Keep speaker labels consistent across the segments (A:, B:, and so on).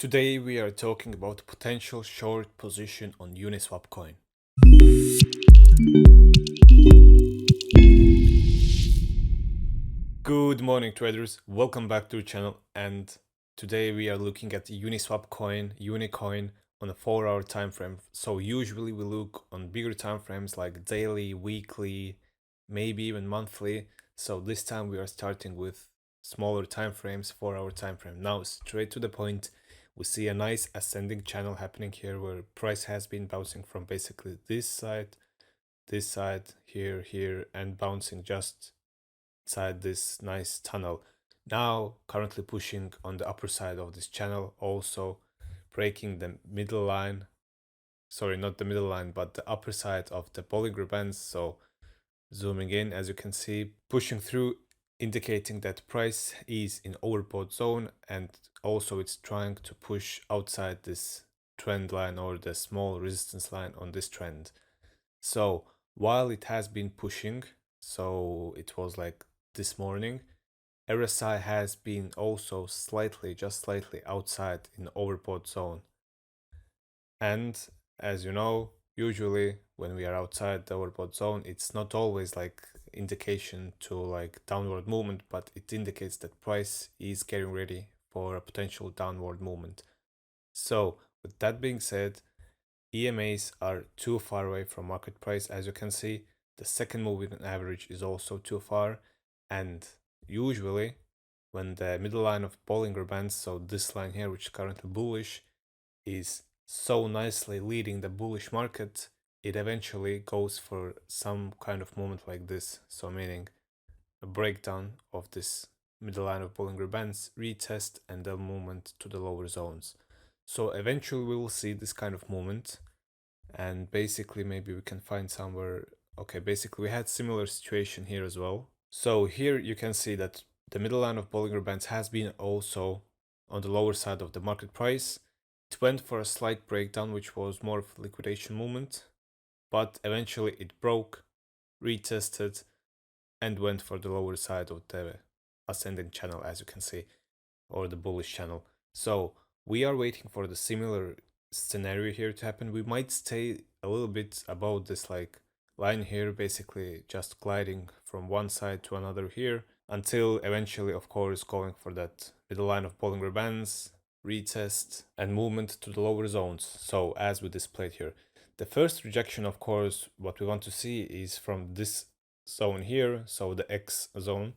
A: Today we are talking about potential short position on Uniswap coin. Good morning traders, welcome back to the channel, and today we are looking at the Uniswap coin, Unicoin, on a 4-hour time frame. So usually we look on bigger time frames like daily, weekly, maybe even monthly. So this time we are starting with smaller time frames, 4-hour time frame. Now straight to the point, we see a nice ascending channel happening here where price has been bouncing from basically this side, here, and bouncing just inside this nice tunnel. Now currently pushing on the upper side of this channel, also breaking the middle line. Sorry, not the middle line, but the upper side of the Bollinger Bands. So zooming in, as you can see, pushing through, indicating that price is in overbought zone, and also it's trying to push outside this trend line or the small resistance line on this trend. So while it has been pushing, so it was like this morning, RSI has been also just slightly outside in overbought zone. And as you know, usually when we are outside the overbought zone, it's not always like indication to like downward movement, but it indicates that price is getting ready for a potential downward movement. So with that being said, EMAs are too far away from market price, as you can see. The second moving average is also too far, and usually when the middle line of Bollinger Bands, so this line here, which is currently bullish, is so nicely leading the bullish market, it eventually goes for some kind of moment like this. So meaning a breakdown of this middle line of Bollinger Bands, retest, and then movement to the lower zones. So eventually we will see this kind of movement, and basically maybe we can find somewhere. Okay, basically we had similar situation here as well. So here you can see that the middle line of Bollinger Bands has been also on the lower side of the market price. It went for a slight breakdown, which was more of a liquidation movement, but eventually it broke, retested, and went for the lower side of the ascending channel, as you can see, or the bullish channel. So we are waiting for the similar scenario here to happen. We might stay a little bit above this like line here, basically just gliding from one side to another here, until eventually, of course, going for that middle line of Bollinger Bands, retest, and movement to the lower zones. So as we displayed here, the first rejection, of course, what we want to see is from this zone here, so the X zone,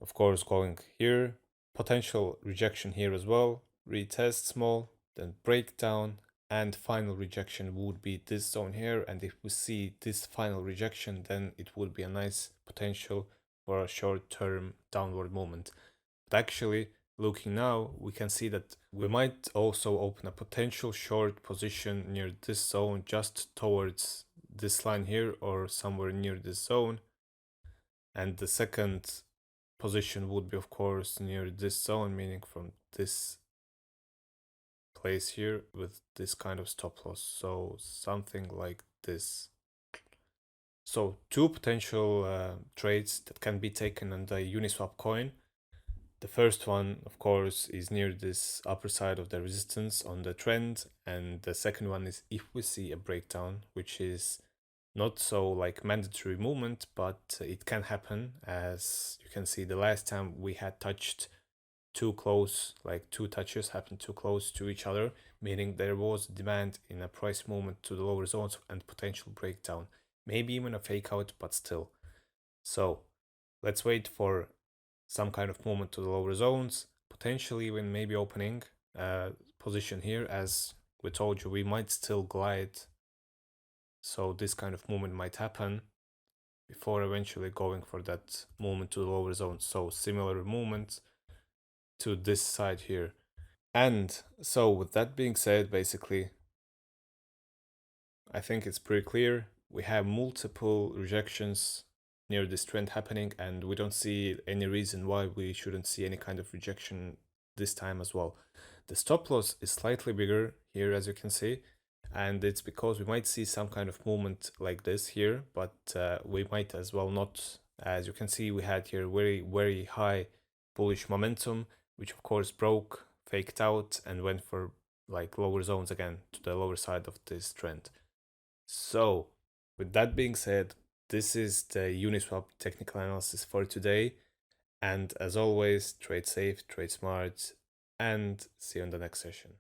A: of course, going here, potential rejection here as well, retest small, then breakdown, and final rejection would be this zone here. And if we see this final rejection, then it would be a nice potential for a short-term downward movement. But actually, looking now, we can see that we might also open a potential short position near this zone, just towards this line here or somewhere near this zone. And the second position would be, of course, near this zone, meaning from this place here with this kind of stop loss. So something like this. So two potential trades that can be taken on the Uniswap coin. The first one, of course, is near this upper side of the resistance on the trend, and the second one is if we see a breakdown, which is not so like mandatory movement, but it can happen. As you can see, the last time we had touched too close, like two touches happened too close to each other, meaning there was demand in a price movement to the lower zones and potential breakdown, maybe even a fake out, but still. So let's wait for some kind of movement to the lower zones, potentially even maybe opening position here. As we told you, we might still glide, so this kind of movement might happen before eventually going for that movement to the lower zone. So similar movement to this side here. And so with that being said, basically, I think it's pretty clear. We have multiple rejections near this trend happening, and we don't see any reason why we shouldn't see any kind of rejection this time as well. The stop loss is slightly bigger here, as you can see, and it's because we might see some kind of movement like this here, but we might as well not. As you can see, we had here very high bullish momentum, which of course broke, faked out and went for like lower zones again to the lower side of this trend. So, with that being said, this is the Uniswap technical analysis for today. And as always, trade safe, trade smart, and see you in the next session.